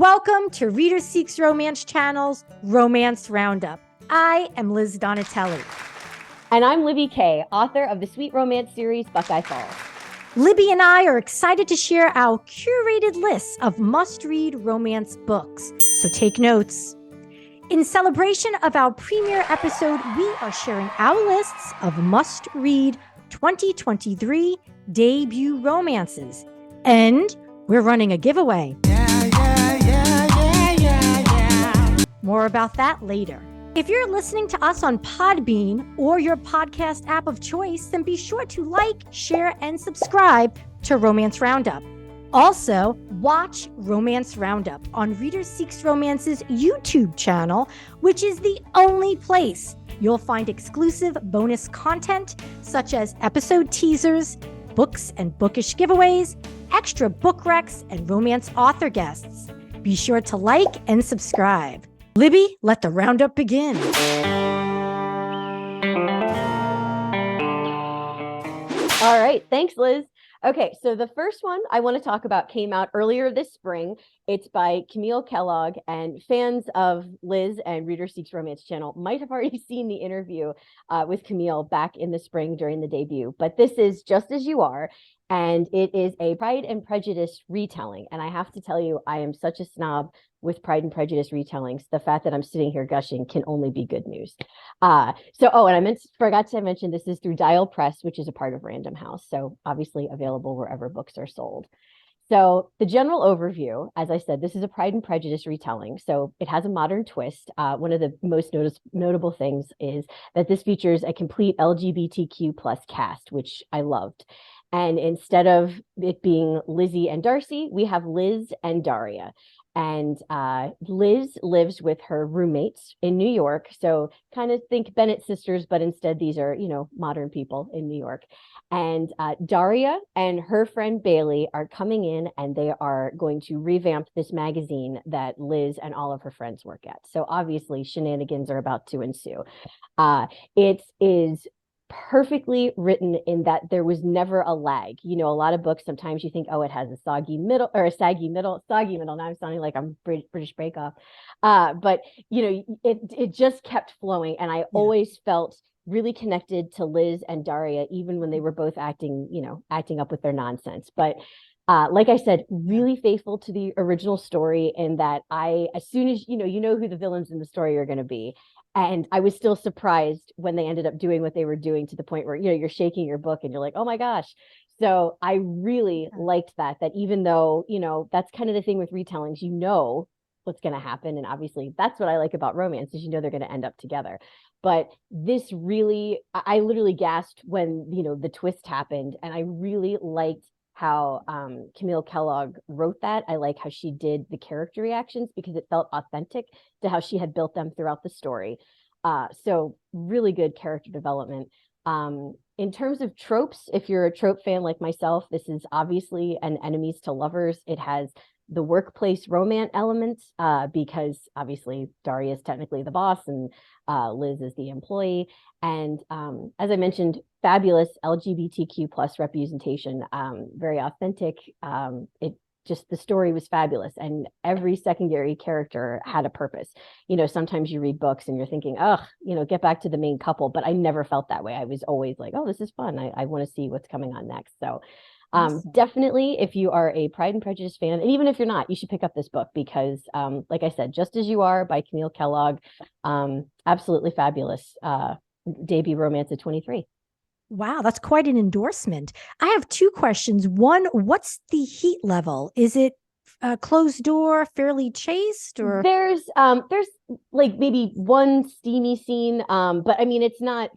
Welcome to Reader Seeks Romance Channel's Romance Roundup. I am Liz Donatelli. And I'm Libby Kay, author of the sweet romance series Buckeye Falls. Libby and I are excited to share our curated lists of must-read romance books, so take notes. In celebration of our premiere episode, we are sharing our lists of must-read 2023 debut romances. And we're running a giveaway. More about that later. If you're listening to us on PodBean or your podcast app of choice, then be sure to like, share, and subscribe to Romance Roundup. Also, watch Romance Roundup on Reader Seeks Romance's YouTube channel, which is the only place you'll find exclusive bonus content such as episode teasers, books and bookish giveaways, extra book recs, and romance author guests. Be sure to like and subscribe. Libby, let the roundup begin. All right. Thanks, Liz. Okay, so the first one I want to talk about came out earlier this spring. It's by Camille Kellogg, and fans of Liz and Reader Seeks Romance channel might have already seen the interview with Camille back in the spring during the debut. But this is Just As You Are, and it is a Pride and Prejudice retelling. And I have to tell you, I am such a snob with Pride and Prejudice retellings. The fact that I'm sitting here gushing can only be good news. And I forgot to mention this is through Dial Press, which is a part of Random House. So obviously available wherever books are sold. So the general overview, as I said, this is a Pride and Prejudice retelling. So it has a modern twist. One of the most notable things is that this features a complete LGBTQ plus cast, which I loved. And instead of it being Lizzie and Darcy, we have Liz and Daria. And Liz lives with her roommates in New York. So kind of think Bennett sisters, but instead these are, modern people in New York. And Daria and her friend Bailey are coming in, and they are going to revamp this magazine that Liz and all of her friends work at. So obviously shenanigans are about to ensue. It is perfectly written in that there was never a lag. A lot of books, sometimes you think, oh, it has a soggy middle. Now I'm sounding like I'm British Bake Off. But it just kept flowing. And I always felt really connected to Liz and Daria, even when they were both acting up with their nonsense. But like I said, really faithful to the original story in that as soon as you know who the villains in the story are going to be. And I was still surprised when they ended up doing what they were doing, to the point where, you're shaking your book and you're like, oh my gosh. So I really liked that even though, that's kind of the thing with retellings, what's going to happen. And obviously that's what I like about romance is, they're going to end up together. But this really, I literally gasped when, the twist happened. And I really liked how Camille Kellogg wrote that. I like how she did the character reactions because it felt authentic to how she had built them throughout the story. So really good character development. In terms of tropes, if you're a trope fan like myself, this is obviously an enemies to lovers. It has the workplace romance elements because obviously Daria is technically the boss and Liz is the employee. And as I mentioned, fabulous LGBTQ plus representation, very authentic. The story was fabulous, and every secondary character had a purpose. Sometimes you read books and you're thinking, get back to the main couple, but I never felt that way. I was always like, oh, this is fun. I want to see what's coming on next. So definitely, if you are a Pride and Prejudice fan, and even if you're not, you should pick up this book because, like I said, Just As You Are by Camille Kellogg, absolutely fabulous debut romance at 23. Wow, that's quite an endorsement. I have two questions. One, what's the heat level? Is it closed door, fairly chaste, or there's like maybe one steamy scene, but I mean it's not.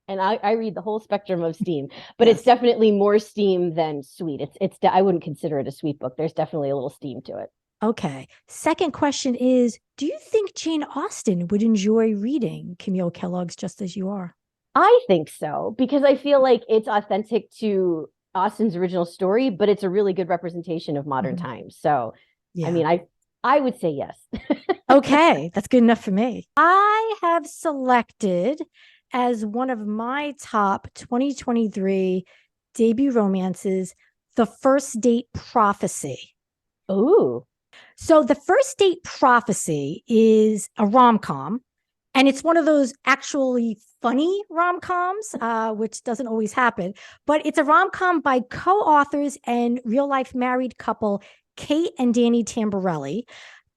And I read the whole spectrum of steam, but It's definitely more steam than sweet. I wouldn't consider it a sweet book. There's definitely a little steam to it. Okay. Second question is, do you think Jane Austen would enjoy reading Camille Kellogg's Just As You Are? I think so, because I feel like it's authentic to Austen's original story, but it's a really good representation of modern times. So, I mean, I would say yes. Okay. That's good enough for me. I have selected as one of my top 2023 debut romances, The First Date Prophecy. Ooh. So the First Date Prophecy is a rom-com, and it's one of those actually funny rom-coms, which doesn't always happen, but it's a rom-com by co-authors and real-life married couple Kate and Danny Tamborelli.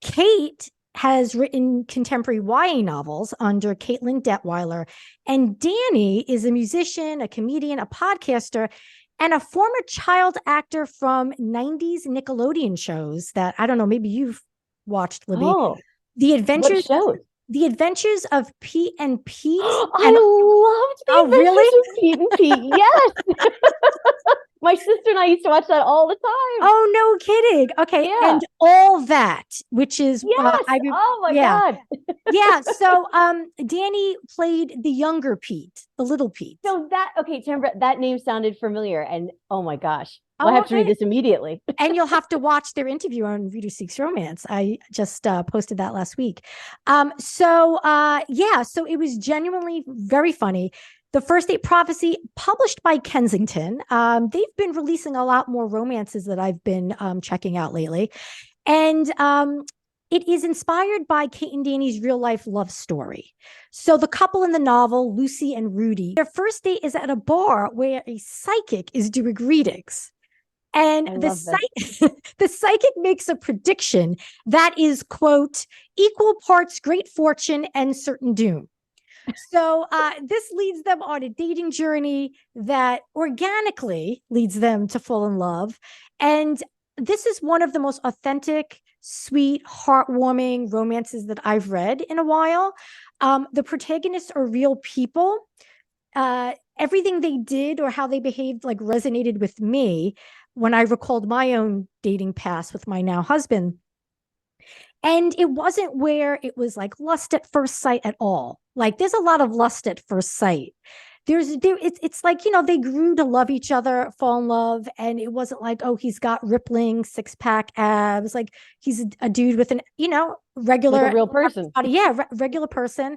Kate has written contemporary YA novels under Caitlin Detweiler, and Danny is a musician, a comedian, a podcaster, and a former child actor from 90s Nickelodeon shows that, I don't know, maybe you've watched, Libby. Oh, The what Adventures shows? The Adventures of Pete and Pete. I And loved The oh, Adventures really? of Pete and Pete. Yes. My sister and I used to watch that all the time. Oh, no kidding. Okay. Yeah. And All That, which is Yes. Oh my God. Yeah. So Danny played the younger Pete, the little Pete. So Tamara, that name sounded familiar, and oh my gosh, Oh, I'll have to okay. read this immediately. And you'll have to watch their interview on Reader Seeks Romance. I just posted that last week. So it was genuinely very funny. The First Date Prophecy, published by Kensington. They've been releasing a lot more romances that I've been checking out lately. And it is inspired by Kate and Danny's real life love story. So the couple in the novel, Lucy and Rudy, their first date is at a bar where a psychic is doing readings. And the psychic makes a prediction that is, quote, equal parts great fortune and certain doom. So this leads them on a dating journey that organically leads them to fall in love. And this is one of the most authentic, sweet, heartwarming romances that I've read in a while. The protagonists are real people. Everything they did or how they behaved like resonated with me when I recalled my own dating past with my now husband. And it wasn't where it was like lust at first sight at all. Like there's a lot of lust at first sight. It's like, you know, they grew to love each other, fall in love. And it wasn't like, oh, he's got rippling 6-pack abs. Like he's a dude with an, you know, regular, like a real person. Body. Yeah. Regular person.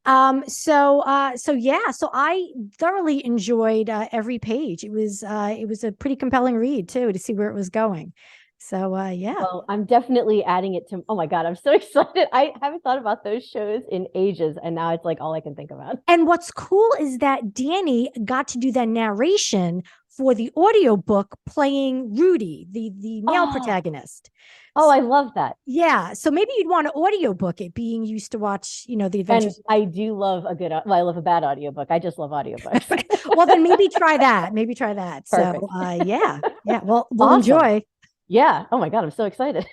So I thoroughly enjoyed every page. It was a pretty compelling read too, to see where it was going. So, yeah. Well, I'm definitely adding it to, oh my God, I'm so excited. I haven't thought about those shows in ages, and now it's like all I can think about. And what's cool is that Danny got to do that narration for the audiobook playing Rudy, the male protagonist. Oh, I love that. Yeah. So maybe you'd want to audiobook it, being used to watch, you know, the Adventures. And I do love I love a bad audiobook. I just love audiobooks. Well, then maybe try that. Perfect. So, yeah. Well, we'll awesome. Enjoy. Yeah. Oh my God, I'm so excited.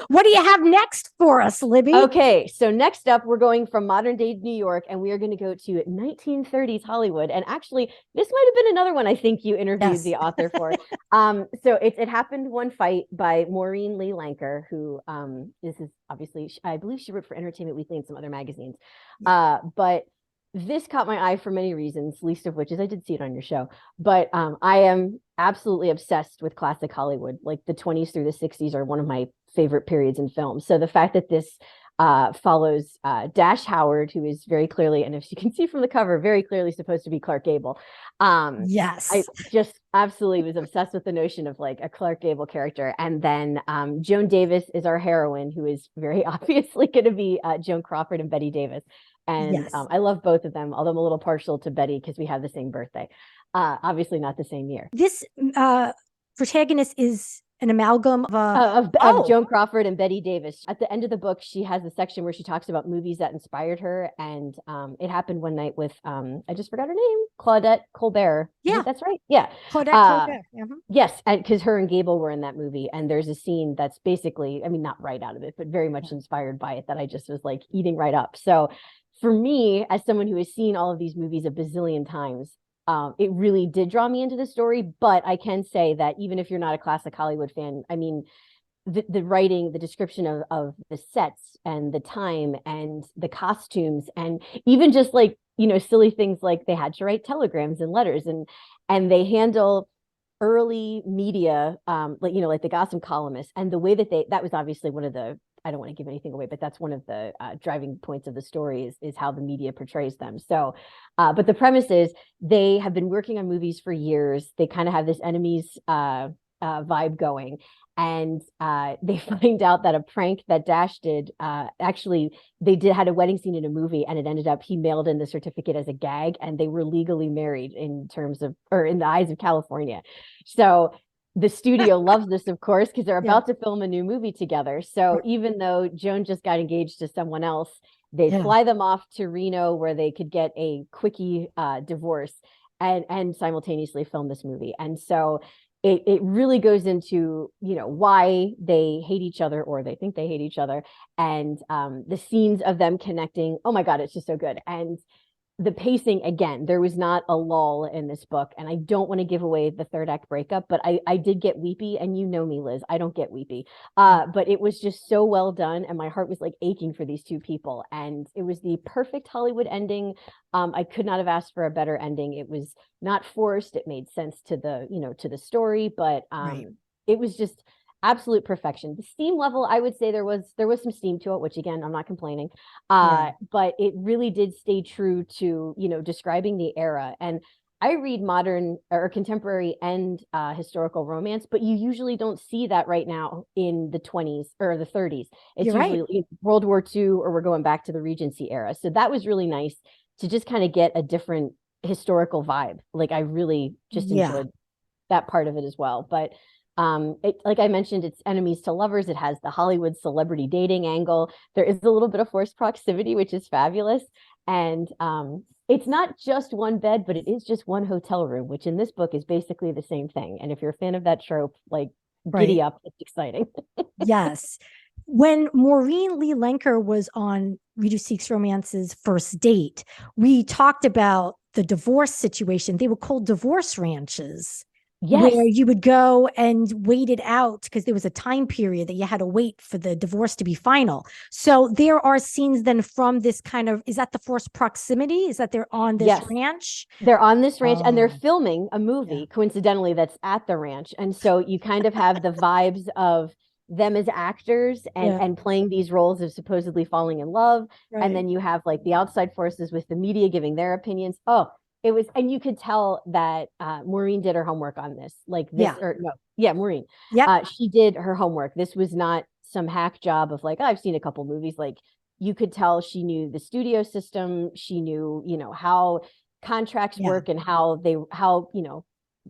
What do you have next for us, Libby? Okay, so next up, we're going from modern day New York, and we are going to go to 1930s Hollywood. And actually, this might have been another one I think you interviewed the author for. So it Happened One Fight by Maureen Lee Lanker, who this is obviously, I believe she wrote for Entertainment Weekly and some other magazines. But this caught my eye for many reasons, least of which is I did see it on your show. But I am absolutely obsessed with classic Hollywood. Like the 20s through the 60s are one of my favorite periods in film. So the fact that this follows Dash Howard, who is very clearly, and if you can see from the cover, very clearly supposed to be Clark Gable. Yes. I just absolutely was obsessed with the notion of like a Clark Gable character. And then Joan Davis is our heroine, who is very obviously going to be Joan Crawford and Betty Davis. And yes. I love both of them, although I'm a little partial to Betty because we have the same birthday. Obviously not the same year. This protagonist is an amalgam of Joan Crawford and Betty Davis. At the end of the book, she has a section where she talks about movies that inspired her. And it happened one night with, I just forgot her name, Claudette Colbert. Yeah. That's right. Yeah. Claudette Colbert. Yes. And because her and Gable were in that movie. And there's a scene that's basically, I mean, not right out of it, but very much inspired by it that I just was like eating right up. So for me, as someone who has seen all of these movies a bazillion times, it really did draw me into the story. But I can say that even if you're not a classic Hollywood fan, I mean, the writing, the description of the sets and the time and the costumes, and even just like, you know, silly things like they had to write telegrams and letters, and they handle early media, like, you know, like the gossip columnists, and the way that that was obviously one of the, I don't want to give anything away, but that's one of the driving points of the story is how the media portrays them. So, but the premise is they have been working on movies for years. They kind of have this enemies vibe going. And they find out that a prank that Dash did, actually, had a wedding scene in a movie, and it ended up he mailed in the certificate as a gag, and they were legally married in the eyes of California. So the studio loves this, of course, because they're about to film a new movie together. So even though Joan just got engaged to someone else, they fly them off to Reno where they could get a quickie divorce and simultaneously film this movie. And so it really goes into, why they hate each other, or they think they hate each other, and the scenes of them connecting. Oh my God, it's just so good. And the pacing, again, there was not a lull in this book, and I don't want to give away the third act breakup, but I did get weepy, and you know me, Liz, I don't get weepy, but it was just so well done, and my heart was like aching for these two people, and it was the perfect Hollywood ending. I could not have asked for a better ending. It was not forced. It made sense to the story, but it was just absolute perfection. The steam level, I would say there was some steam to it, which again, I'm not complaining. But it really did stay true to, describing the era. And I read modern or contemporary and historical romance, but you usually don't see that right now in the 20s or the 30s. It's usually World War II, or we're going back to the Regency era. So that was really nice to just kind of get a different historical vibe. Like I really just enjoyed that part of it as well. But like I mentioned, it's enemies to lovers. It has the Hollywood celebrity dating angle. There is a little bit of forced proximity, which is fabulous. And it's not just one bed, but it is just one hotel room, which in this book is basically the same thing. And if you're a fan of that trope, like giddy up, it's exciting. Yes. When Maureen Lee Lenker was on Reader Seeks Romance's first date, we talked about the divorce situation. They were called divorce ranches. Where you would go and wait it out because there was a time period that you had to wait for the divorce to be final. So there are scenes then from this kind of, is that the forced proximity? Is that they're on this ranch? They're on this ranch and they're filming a movie, coincidentally, that's at the ranch. And so you kind of have the vibes of them as actors and playing these roles of supposedly falling in love. And then you have like the outside forces with the media giving their opinions. It was, and you could tell that Maureen did her homework on this. Like this, Maureen. She did her homework. This was not some hack job of like, I've seen a couple movies. Like you could tell she knew the studio system. She knew, how contracts work and how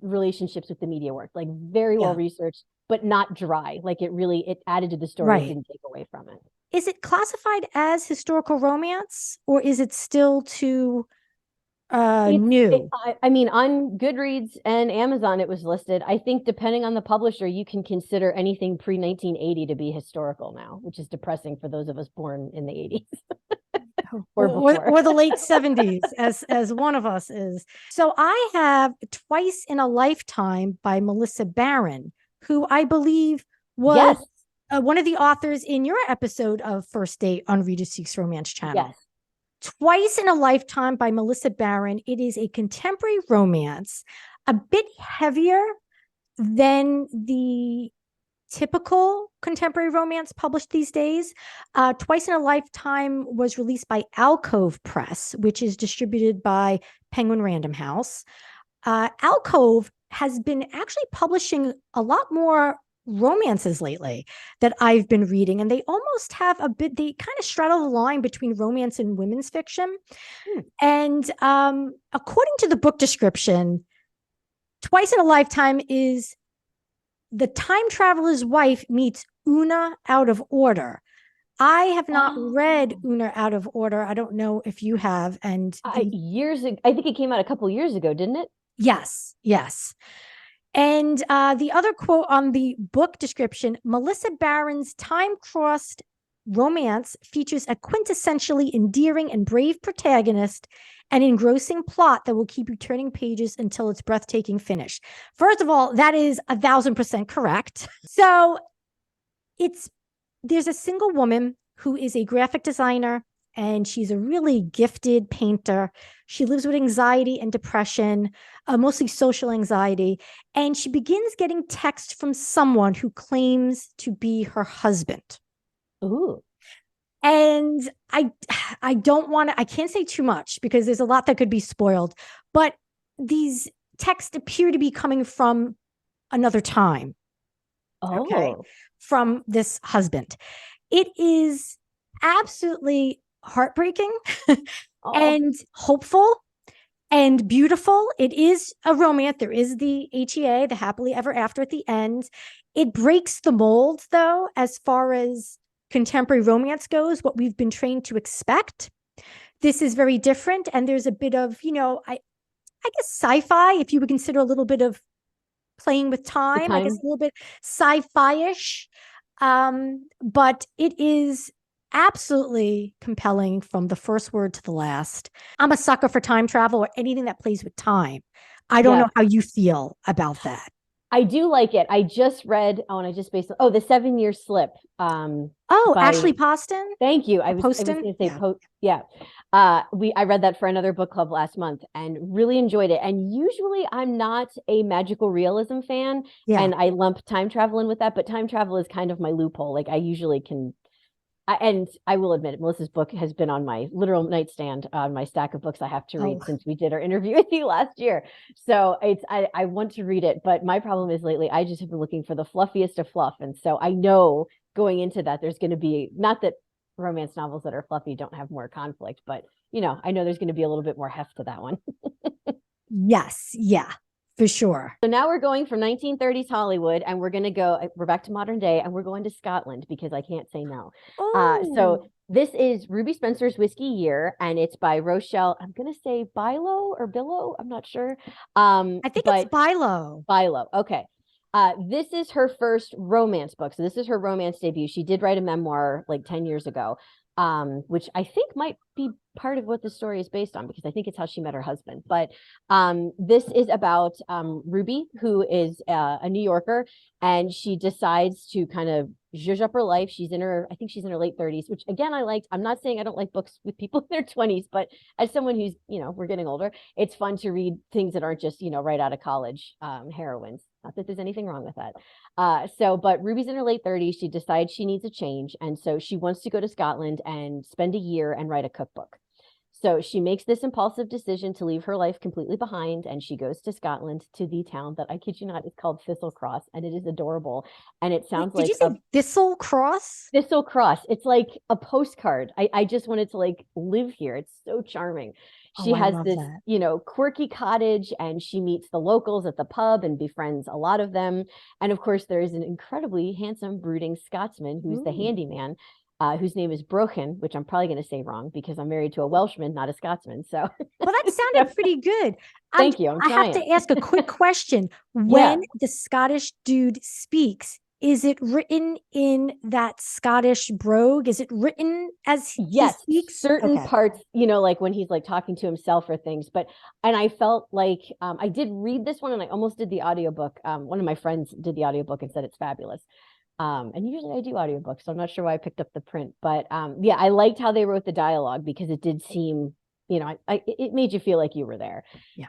relationships with the media work. Like very well researched, but not dry. Like it added to the story. It didn't take away from it. Is it classified as historical romance, or is it still too new? I mean, on Goodreads and Amazon, it was listed. I think depending on the publisher, you can consider anything pre-1980 to be historical now, which is depressing for those of us born in the 80s. or the late 70s, as one of us is. So I have Twice in a Lifetime by Melissa Barron, who I believe was one of the authors in your episode of First Date on Reader Seeks Romance channel. Twice in a Lifetime by Melissa Barron. It is a contemporary romance, a bit heavier than the typical contemporary romance published these days. Twice in a Lifetime was released by Alcove Press, which is distributed by Penguin Random House. Alcove has been actually publishing a lot more romances lately that I've been reading, and they almost have they kind of straddle the line between romance and women's fiction. And according to the book description, Twice in a Lifetime is the time traveler's wife meets Una out of order. I have not read Una out of order. I don't know if you have. And years ago, I think it came out a couple years ago, didn't it? Yes. And the other quote on the book description, Melissa Barron's time-crossed romance features a quintessentially endearing and brave protagonist, an engrossing plot that will keep you turning pages until its breathtaking finish. First of all, that is 1,000% correct. So there's a single woman who is a graphic designer, and she's a really gifted painter. She lives with anxiety and depression, mostly social anxiety. And she begins getting texts from someone who claims to be her husband. Ooh. And I can't say too much because there's a lot that could be spoiled. But these texts appear to be coming from another time. Okay. Oh, From this husband. It is absolutely heartbreaking oh, and hopeful and beautiful. It is a romance. There is the HEA, the happily ever after at the end. It breaks the mold, though, as far as contemporary romance goes, what we've been trained to expect. This is very different. And there's a bit of, I guess sci-fi, if you would consider a little bit of playing with the time, I guess time. a little bit sci-fi-ish. But it is absolutely compelling from the first word to the last. I'm a sucker for time travel or anything that plays with time. I don't Yeah. know how you feel about that. I do like it. I just read, oh, and I just based, oh, the 7 Year Slip, Oh, by, Ashley Poston thank you. I was Poston. going to say, Yeah. yeah. I read that for another book club last month and really enjoyed it. And usually I'm not a magical realism fan, Yeah. and I lump time travel in with that, but time travel is kind of my loophole. Like I usually can, and I will admit, Melissa's book has been on my literal nightstand on my stack of books I have to read Oh, since we did our interview with you last year. So I want to read it, but my problem is lately I just have been looking for the fluffiest of fluff, and so I know going into that there's going to be, not that romance novels that are fluffy don't have more conflict, but I know there's going to be a little bit more heft to that one. yes. Yeah, for sure. So now we're going from 1930s Hollywood, and we're back to modern day, and we're going to Scotland because I can't say no. Oh, So this is Ruby Spencer's Whiskey Year, and it's by Rochelle. I'm going to say Bilo or Billow. I'm not sure. I think it's But Bilo. Bilo. Okay. This is her first romance book. So this is her romance debut. She did write a memoir like 10 years ago, which I think might be part of what the story is based on, because I think it's how she met her husband. But this is about Ruby, who is a New Yorker, and she decides to kind of zhuzh up her life. I think she's in her late 30s, which again, I liked. I'm not saying I don't like books with people in their 20s, but as someone who's, we're getting older, it's fun to read things that aren't just, right out of college heroines. Not that there's anything wrong with that. But Ruby's in her late 30s. She decides she needs a change. And so she wants to go to Scotland and spend a year and write a cookbook. So she makes this impulsive decision to leave her life completely behind, and she goes to Scotland, to the town that, I kid you not, is called Thistle Cross, and it is adorable. And it Wait, sounds did you like say Thistle Cross? Thistle Cross. It's like a postcard. I just wanted to like live here. It's so charming. Oh, She I has love this, that. quirky cottage, and she meets the locals at the pub and befriends a lot of them. And of course, there is an incredibly handsome, brooding Scotsman who's the Ooh. handyman, whose name is Brochen, which I'm probably going to say wrong because I'm married to a Welshman, not a Scotsman. So, Well, that sounded pretty good. thank you. I'm I have trying. to ask a quick question. Yeah. When the Scottish dude speaks, is it written in that Scottish brogue? Is it written as he Yes, speaks? certain Okay. parts, like when he's like talking to himself or things. And I felt like I did read this one, and I almost did the audiobook. One of my friends did the audiobook and said it's fabulous. And usually I do audiobooks, so I'm not sure why I picked up the print. But yeah, I liked how they wrote the dialogue because it did seem, it made you feel like you were there. Yeah.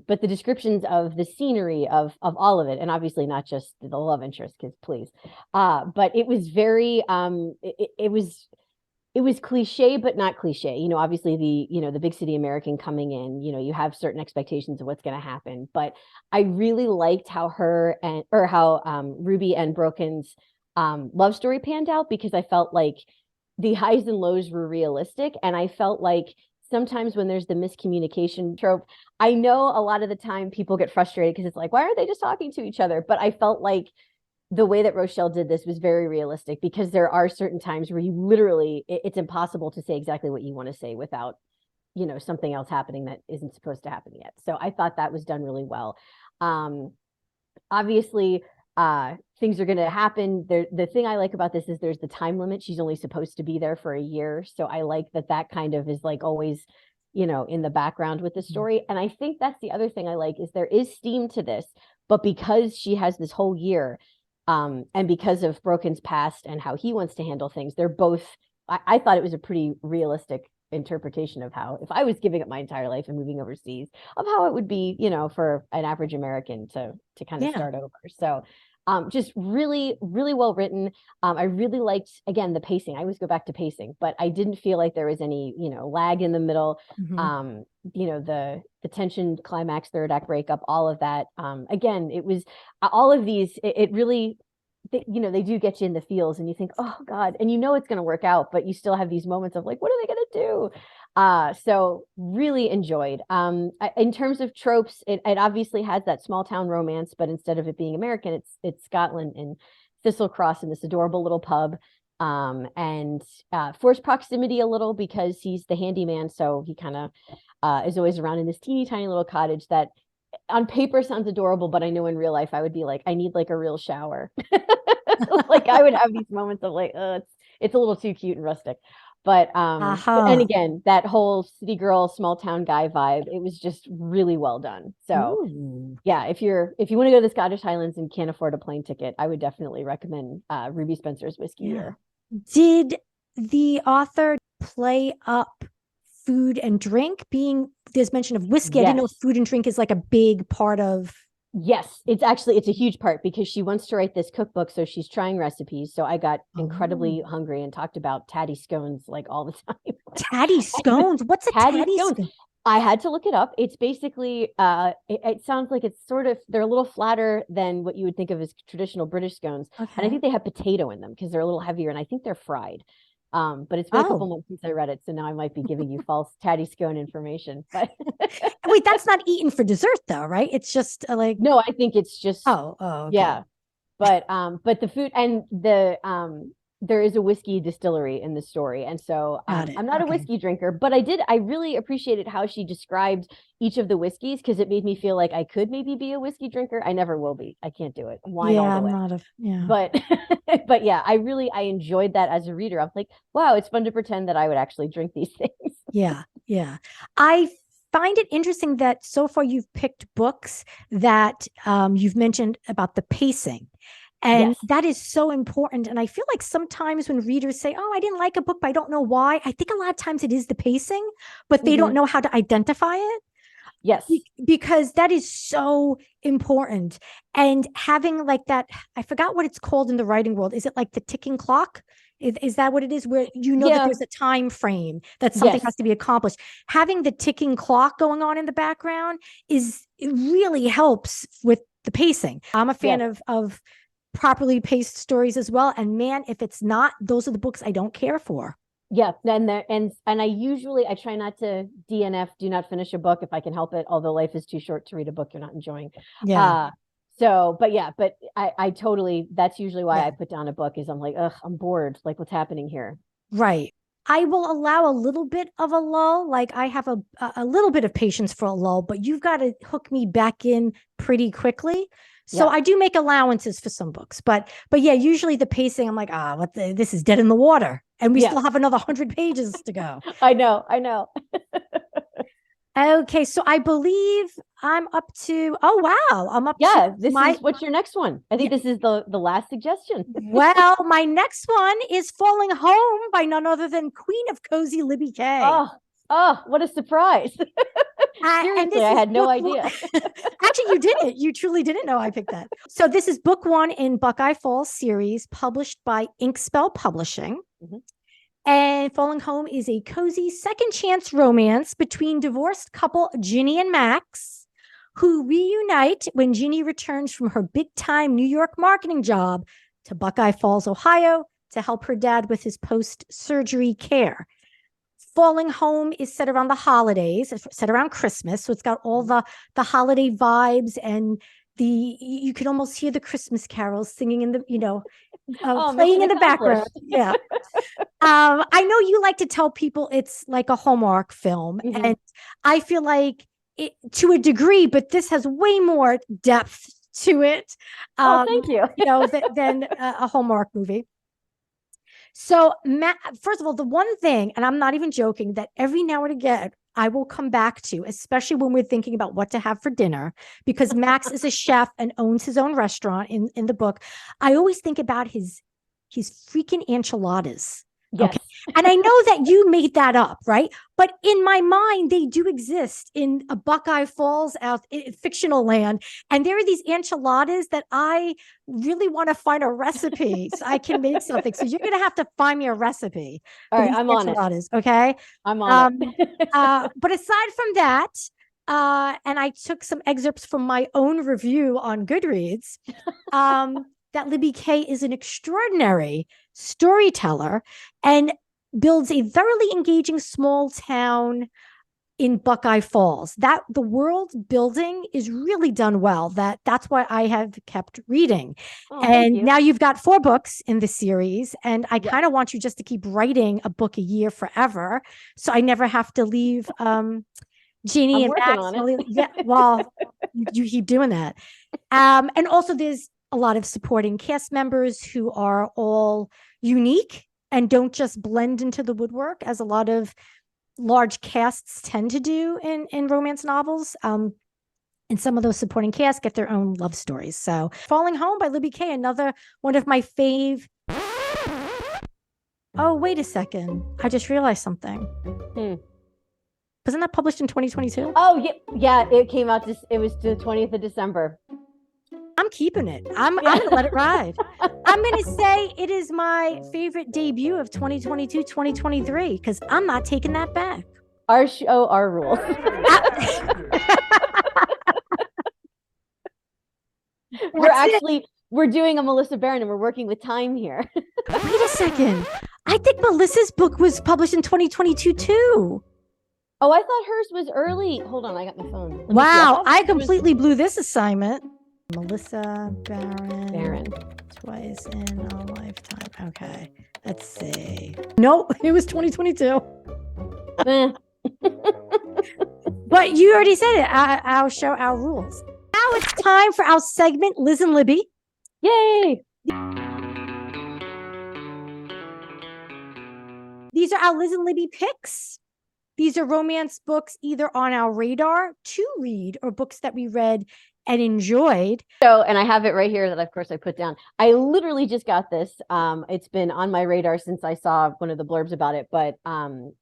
But the descriptions of the scenery of all of it, and obviously not just the love interest, because please, but it was very, it was cliche, but not cliche. Obviously the big city American coming in, you have certain expectations of what's going to happen. But I really liked how Ruby and Broken's love story panned out, because I felt like the highs and lows were realistic. And I felt like sometimes when there's the miscommunication trope, I know a lot of the time people get frustrated because it's like, why aren't they just talking to each other? But I felt like the way that Rochelle did this was very realistic, because there are certain times where you literally, it's impossible to say exactly what you want to say without, something else happening that isn't supposed to happen yet. So I thought that was done really well. Obviously, things are going to happen. The thing I like about this is there's the time limit. She's only supposed to be there for a year. So I like that kind of is like always, in the background with the story. And I think that's the other thing I like, is there is steam to this, but because she has this whole year, and because of Broken's past and how he wants to handle things, they're both, I thought it was a pretty realistic interpretation of how, if I was giving up my entire life and moving overseas, of how it would be, for an average American to kind of Yeah. start over. So Just really, really well written. I really liked, again, the pacing. I always go back to pacing, but I didn't feel like there was any, lag in the middle. The tension, climax, third act breakup, all of that. Again, it was all of these, it really, they do get you in the feels and you think, oh God, and it's going to work out, but you still have these moments of like, what are they going to do? So really enjoyed. In terms of tropes, it obviously has that small town romance, but instead of it being American, it's Scotland and Thistlecross in this adorable little pub. And forced proximity a little because he's the handyman, so he kind of is always around in this teeny tiny little cottage that on paper sounds adorable, but I know in real life I would be like, I need like a real shower. Like I would have these moments of like, it's a little too cute and rustic. But and again, that whole city girl, small town guy vibe, it was just really well done. So yeah, if you want to go to the Scottish Highlands and can't afford a plane ticket, I would definitely recommend Ruby Spencer's Whiskey Year. Did the author play up food and drink? There's mention of whiskey. Yes. I didn't know food and drink is like a big part of. Yes, it's a huge part because she wants to write this cookbook, so she's trying recipes. So I got incredibly hungry and talked about tatty scones like all the time. Tatty scones? What's a tatty scone? I had to look it up. It's basically it sounds like it's sort of, they're a little flatter than what you would think of as traditional British scones. Okay. And I think they have potato in them because they're a little heavier, and I think they're fried. But it's been a couple months since I read it, so now I might be giving you false tatty scone information. But wait, that's not eaten for dessert, though, right? It's just like no, I think it's just okay. Yeah. But the food and the there is a whiskey distillery in the story, and so I'm not a whiskey drinker, but I really appreciated how she described each of the whiskeys because it made me feel like I could maybe be a whiskey drinker. I never will be. I can't do it. Wine all the way. But yeah, I enjoyed that as a reader. I'm like, wow, it's fun to pretend that I would actually drink these things. Yeah. I find it interesting that so far you've picked books that you've mentioned about the pacing. And that is so important. And I feel like sometimes when readers say, oh, I didn't like a book, but I don't know why, I think a lot of times it is the pacing, but they don't know how to identify it. Yes. Because that is so important. And having like that, I forgot what it's called in the writing world. Is it like the ticking clock? Is that what it is? Where that there's a time frame that something has to be accomplished. Having the ticking clock going on in the background it really helps with the pacing. I'm a fan of properly paced stories as well. And man, if it's not, those are the books I don't care for. Yeah. And I try not to DNF, do not finish a book if I can help it. Although life is too short to read a book you're not enjoying. Yeah. But I totally, that's usually why I put down a book is I'm like, ugh, I'm bored. Like what's happening here? Right. I will allow a little bit of a lull. Like I have a little bit of patience for a lull, but you've got to hook me back in pretty quickly. So I do make allowances for some books, but yeah, usually the pacing, I'm like, this is dead in the water, and we still have another 100 pages to go. I know. Okay, so I believe I'm up to. Oh wow, I'm up. What's your next one? I think this is the last suggestion. Well, my next one is Falling Home by none other than Queen of Cozy Libby K. Oh, what a surprise. Seriously, I had no idea. Actually, you didn't. You truly didn't know I picked that. So this is book 1 in Buckeye Falls series, published by Inkspell Publishing. Mm-hmm. And Falling Home is a cozy second chance romance between divorced couple Ginny and Max, who reunite when Ginny returns from her big-time New York marketing job to Buckeye Falls, Ohio, to help her dad with his post-surgery care. Falling Home is set around the holidays, set around Christmas. So it's got all the holiday vibes, and you can almost hear the Christmas carols singing in the, playing in the background. Yeah. I know you like to tell people it's like a Hallmark film, and I feel like it to a degree, but this has way more depth to it. Thank you. Than a Hallmark movie. So, first of all, the one thing, and I'm not even joking, that every now and again I will come back to, especially when we're thinking about what to have for dinner, because Max is a chef and owns his own restaurant in the book. I always think about his freaking enchiladas. Yes. And I know that you made that up, right? But in my mind, they do exist in a Buckeye Falls out in fictional land. And there are these enchiladas that I really want to find a recipe so I can make something. So you're going to have to find me a recipe. All right, I'm on it. Okay. I'm on it. But aside from that, and I took some excerpts from my own review on Goodreads, that Libby Kay is an extraordinary storyteller and builds a thoroughly engaging small town in Buckeye Falls. That the world building is really done well. That's why I have kept reading. And now you've got 4 books in the series, and I kind of want you just to keep writing a book a year forever, so I never have to leave Jeannie and Max. Well, you keep doing that. And also there's a lot of supporting cast members who are all unique and don't just blend into the woodwork as a lot of large casts tend to do in romance novels. And some of those supporting casts get their own love stories. So Falling Home by Libby Kay, another one of my fave. Oh, wait a second. I just realized something. Wasn't that published in 2022? Oh, yeah. It came out. It was the 20th of December. I'm keeping it. I'm going to let it ride. I'm going to say it is my favorite debut of 2022, 2023, because I'm not taking that back. Our show, our rules. We're doing a Melissa Barron, and we're working with time here. Wait a second. I think Melissa's book was published in 2022 too. Oh, I thought hers was early. Hold on, I got my phone. Wow, I completely blew this assignment. Melissa Barron. Twice in a lifetime. Okay, let's see. Nope, it was 2022. But you already said it. Our show, our rules. Now it's time for our segment, Liz and Libby. Yay! These are our Liz and Libby picks. These are romance books either on our radar to read or books that we read and enjoyed. So, and I have it right here that of course I put down. I literally just got this. It's been on my radar since I saw one of the blurbs about it, but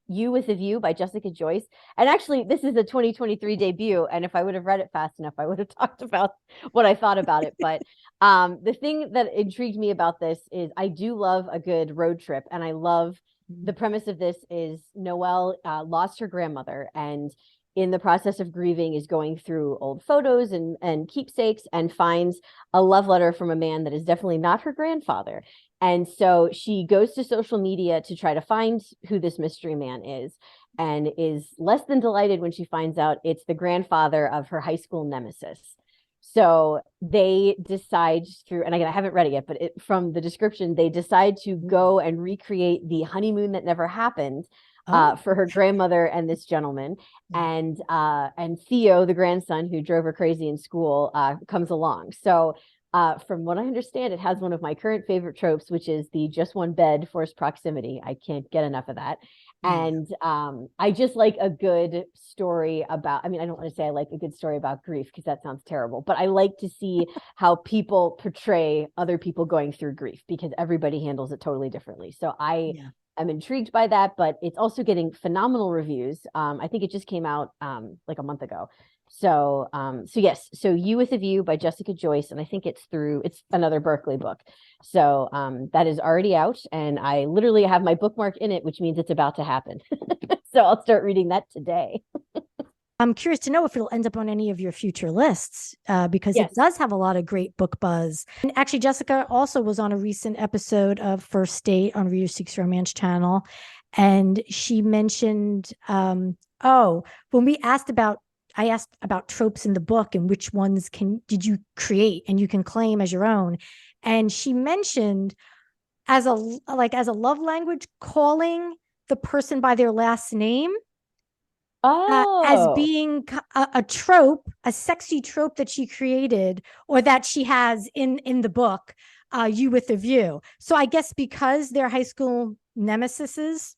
You with a View by Jessica Joyce. And actually this is a 2023 debut. And if I would have read it fast enough, I would have talked about what I thought about it. But the thing that intrigued me about this is I do love a good road trip. And I love the premise of this is Noelle lost her grandmother, and in the process of grieving is going through old photos and keepsakes and finds a love letter from a man that is definitely not her grandfather. And so she goes to social media to try to find who this mystery man is, and is less than delighted when she finds out it's the grandfather of her high school nemesis. So they decide through, and again, I haven't read it yet, but from the description, they decide to go and recreate the honeymoon that never happened for her grandmother and this gentleman. And Theo, the grandson who drove her crazy in school, comes along. So from what I understand, it has one of my current favorite tropes, which is the just one bed forced proximity. I can't get enough of that. And I just like a good story about, I mean, I don't want to say I like a good story about grief because that sounds terrible, but I like to see how people portray other people going through grief because everybody handles it totally differently. So I'm intrigued by that, but it's also getting phenomenal reviews. I think it just came out like a month ago. So yes, so You with a View by Jessica Joyce, and I think it's another Berkeley book. So that is already out, and I literally have my bookmark in it, which means it's about to happen. So I'll start reading that today. I'm curious to know if it'll end up on any of your future lists, because it does have a lot of great book buzz. And actually, Jessica also was on a recent episode of First Date on Reader Seeks Romance channel, and she mentioned, when I asked about tropes in the book and which ones did you create and you can claim as your own. And she mentioned as a love language, calling the person by their last name as being a trope, a sexy trope that she created or that she has in the book, You with a View. So I guess because they're high school nemesi,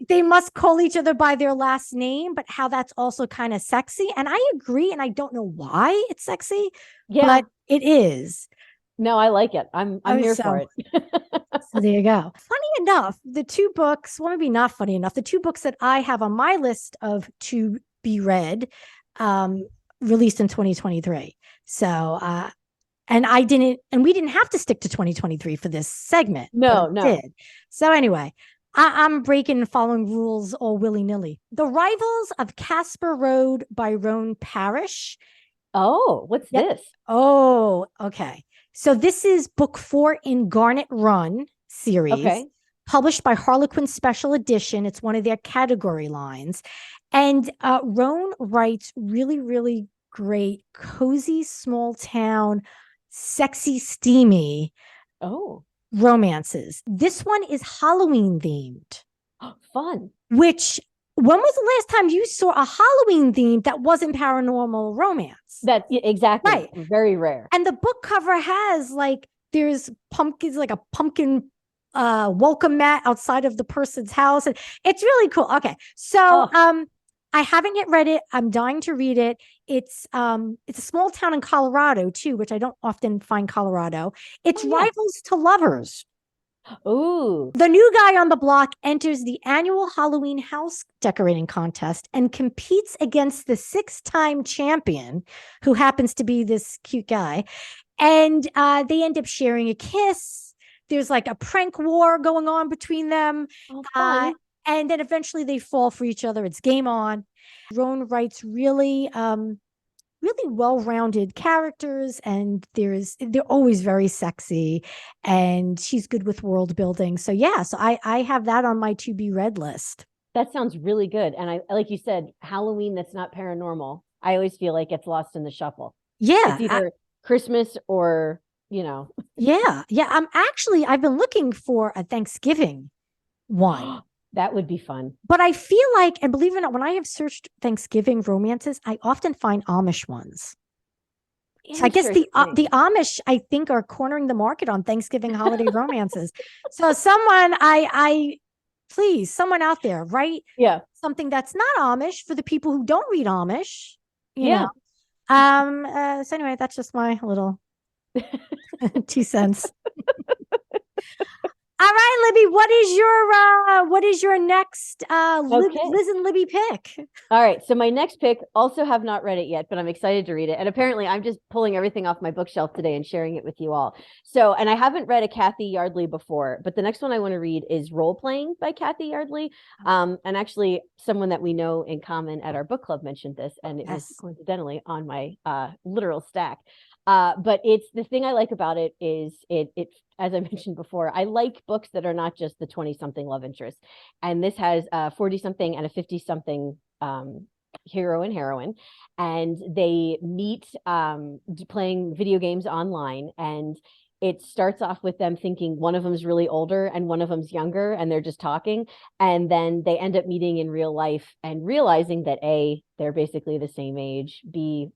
they must call each other by their last name, but how that's also kind of sexy. And I agree. And I don't know why it's sexy, but it is. No, I like it. I'm here for it. So there you go. Funny enough, the two books, well, maybe not funny enough, the two books that I have on my list of to be read, released in 2023. So, and we didn't have to stick to 2023 for this segment. No. Did. So anyway, I'm breaking and following rules all willy-nilly. The Rivals of Casper Road by Roan Parrish. Oh, what's this? Oh, okay. So this is book 4 in Garnet Run series, published by Harlequin Special Edition. It's one of their category lines. And Roan writes really, really great, cozy, small town, sexy, steamy romances. This one is Halloween themed. Fun. Which, when was the last time you saw a Halloween theme that wasn't paranormal romance? Exactly. Right. Very rare. And the book cover has there's pumpkins, like a pumpkin welcome mat outside of the person's house. And it's really cool. Okay. So I haven't yet read it. I'm dying to read it. It's a small town in Colorado too, which I don't often find Colorado. It's Rivals to Lovers. Ooh. The new guy on the block enters the annual Halloween house decorating contest and competes against the 6-time champion, who happens to be this cute guy. And they end up sharing a kiss. There's like a prank war going on between them. And then eventually they fall for each other. It's game on. Roan writes really well-rounded characters, and they're always very sexy, and she's good with world building. So I have that on my to be read list. That sounds really good. And I, like you said, Halloween that's not paranormal, I always feel like it's lost in the shuffle. Yeah. It's either Christmas or, Yeah. I've been looking for a Thanksgiving one. That would be fun. But I feel like, and believe it or not, when I have searched Thanksgiving romances, I often find Amish ones. So I guess the Amish, I think, are cornering the market on Thanksgiving holiday romances. So someone, please, someone out there, write something that's not Amish for the people who don't read Amish. You know. So anyway, that's just my little 2 cents. All right, Libby, what is your next Liz and Libby pick? All right, so my next pick, also have not read it yet, but I'm excited to read it. And apparently I'm just pulling everything off my bookshelf today and sharing it with you all. So, and I haven't read a Kathy Yardley before, but the next one I want to read is Role Playing by Kathy Yardley. And actually someone that we know in common at our book club mentioned this, and it was coincidentally on my literal stack. But it's, the thing I like about it is it as I mentioned before, I like books that are not just the 20-something love interest. And this has a 40-something and a 50-something hero and heroine, and they meet playing video games online. And it starts off with them thinking one of them's really older and one of them's younger, and they're just talking. And then they end up meeting in real life and realizing that A, they're basically the same age, B,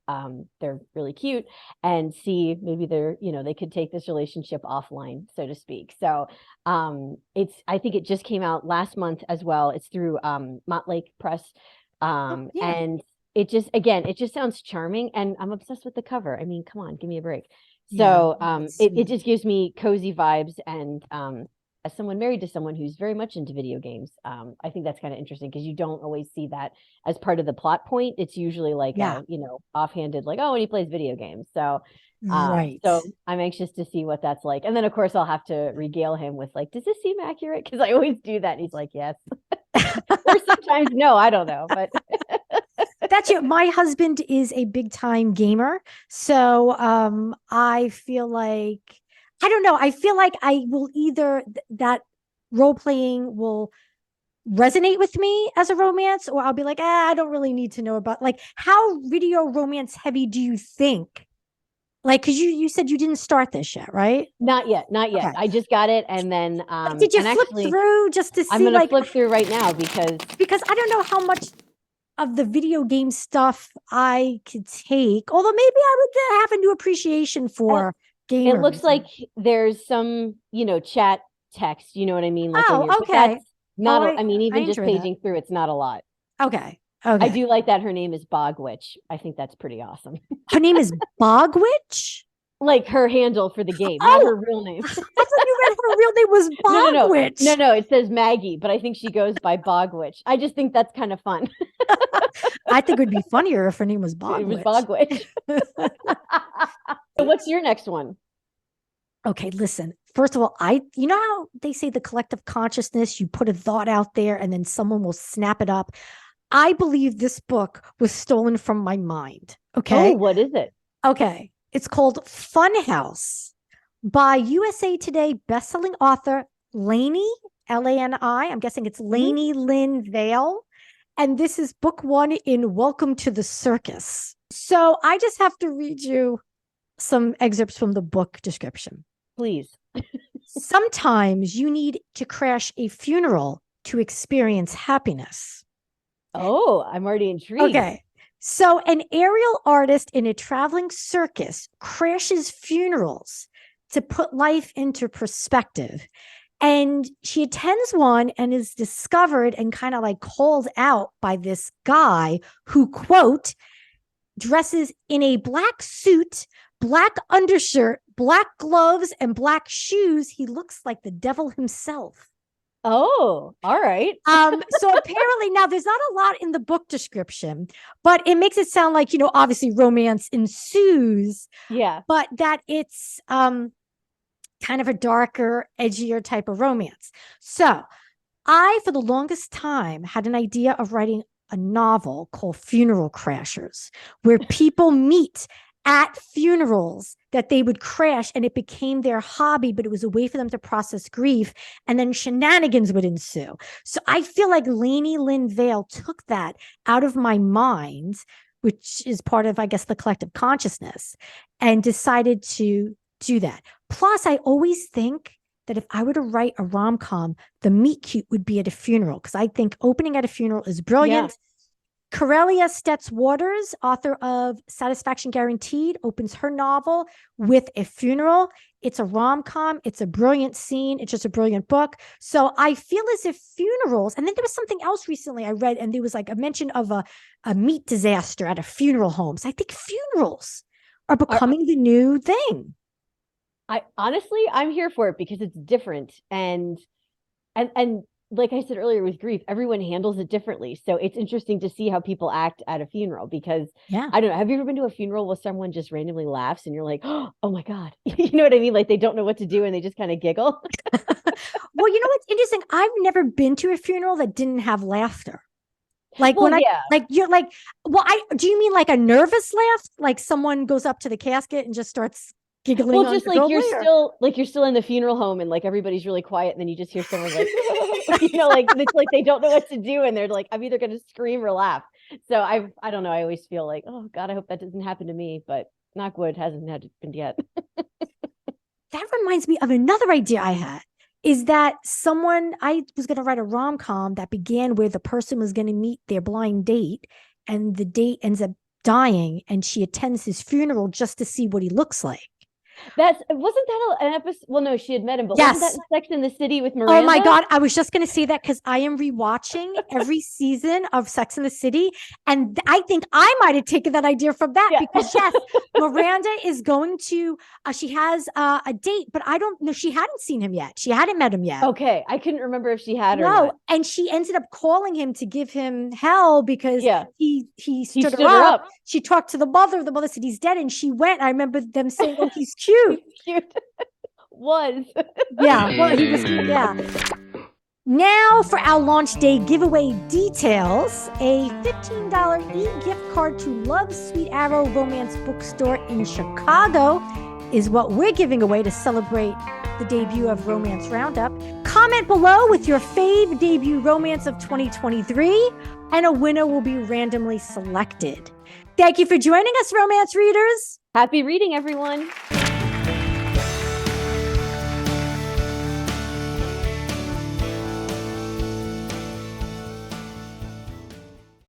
they're really cute, and C, maybe they're, they could take this relationship offline, so to speak. So I think it just came out last month as well. It's through Montlake Press. And it just sounds charming, and I'm obsessed with the cover. I mean, come on, give me a break. So it just gives me cozy vibes. And as someone married to someone who's very much into video games, I think that's kind of interesting, because you don't always see that as part of the plot point. It's usually like, offhanded, like, oh, and he plays video games. So, so I'm anxious to see what that's like. And then of course I'll have to regale him with like, does this seem accurate? Because I always do that. And he's like, yes. Or sometimes no, I don't know, but that's it. My husband is a big time gamer. So I feel like, I don't know. I feel like I will either that role playing will resonate with me as a romance, or I'll be like, I don't really need to know about, like, how video romance heavy do you think? Like, because you said you didn't start this yet, right? Not yet. Okay. I just got it, and then did you flip through just to see? I'm gonna flip through right now because I don't know how much of the video game stuff I could take. Although maybe I would have a new appreciation for gamers. It looks like there's some, chat text. You know what I mean? Like, okay. Not. I mean, even just paging through, it's not a lot. Okay. I do like that her name is Bog Witch. I think that's pretty awesome. Her name is Bog Witch? Like her handle for the game, not Oh, her real name. I thought you read her real name was Bogwitch. No, it says Maggie, but I think she goes by Bogwitch. I just think that's kind of fun. I think it would be funnier if her name was Bogwitch. It was Bogwitch. So what's your next one? Okay, listen. First of all, you know how they say the collective consciousness, you put a thought out there and then someone will snap it up. I believe this book was stolen from my mind. Okay. Oh, what is it? Okay. It's called Funhouse by USA Today bestselling author Lainey, L-A-N-I. I'm guessing it's Lainey Lynn Vale. And this is book 1 in Welcome to the Circus. So I just have to read you some excerpts from the book description. Please. Sometimes you need to crash a funeral to experience happiness. Oh, I'm already intrigued. Okay. So an aerial artist in a traveling circus crashes funerals to put life into perspective. And she attends one and is discovered and kind of like called out by this guy who, quote, dresses in a black suit, black undershirt, black gloves, and black shoes. He looks like the devil himself. Oh, all right. So apparently now there's not a lot in the book description, but it makes it sound like, obviously romance ensues. Yeah. But that it's kind of a darker, edgier type of romance. So I, for the longest time, had an idea of writing a novel called Funeral Crashers, where people meet at funerals that they would crash, and it became their hobby, but it was a way for them to process grief, and then shenanigans would ensue. So I feel like Lainey Lynn Vale took that out of my mind, which is part of, I guess, the collective consciousness, and decided to do that. Plus, I always think that if I were to write a rom-com, the meet cute would be at a funeral, because I think opening at a funeral is brilliant. Yeah. Corelia Stetz Waters, author of Satisfaction Guaranteed, opens her novel with a funeral. It's a rom-com. It's a brilliant scene. It's just a brilliant book. So I feel as if funerals, and then there was something else recently I read, and there was like a mention of a meat disaster at a funeral home. So I think funerals are becoming the new thing. I'm here for it because it's different. And like I said earlier with grief, everyone handles it differently. So it's interesting to see how people act at a funeral because I don't know. Have you ever been to a funeral where someone just randomly laughs and you're like, oh my God, you know what I mean? Like they don't know what to do and they just kind of giggle. Well, you know what's interesting? I've never been to a funeral that didn't have laughter. Like do you mean like a nervous laugh? Like someone goes up to the casket and just starts giggling? Well, just like you're still in the funeral home and like everybody's really quiet and then you just hear someone like like it's like they don't know what to do and they're like, I'm either going to scream or laugh. So I don't know, I always feel like, oh God, I hope that doesn't happen to me, but knock wood, hasn't happened yet. That reminds me of another idea I had, is that I was going to write a rom-com that began where the person was going to meet their blind date and the date ends up dying and she attends his funeral just to see what he looks like. Wasn't that an episode? Well, no, she had met him, but yes. Wasn't that Sex in the City with Miranda? Oh my God. I was just going to say that because I am rewatching every season of Sex in the City. And I think I might have taken that idea from that because yes, Miranda is going to, she has a date, but I don't know. She hadn't seen him yet. She hadn't met him yet. Okay. I couldn't remember if she had or not. And she ended up calling him to give him hell because he stood her up. She talked to the mother. The mother said he's dead. And she went. I remember them saying, oh, he's cute. Cute. Well, he was cute. Now for our launch day giveaway details. A $15 e-gift card to Love's Sweet Arrow Romance Bookstore in Chicago is what we're giving away to celebrate the debut of Romance Roundup. Comment below with your fave debut romance of 2023, and a winner will be randomly selected. Thank you for joining us, romance readers. Happy reading, everyone.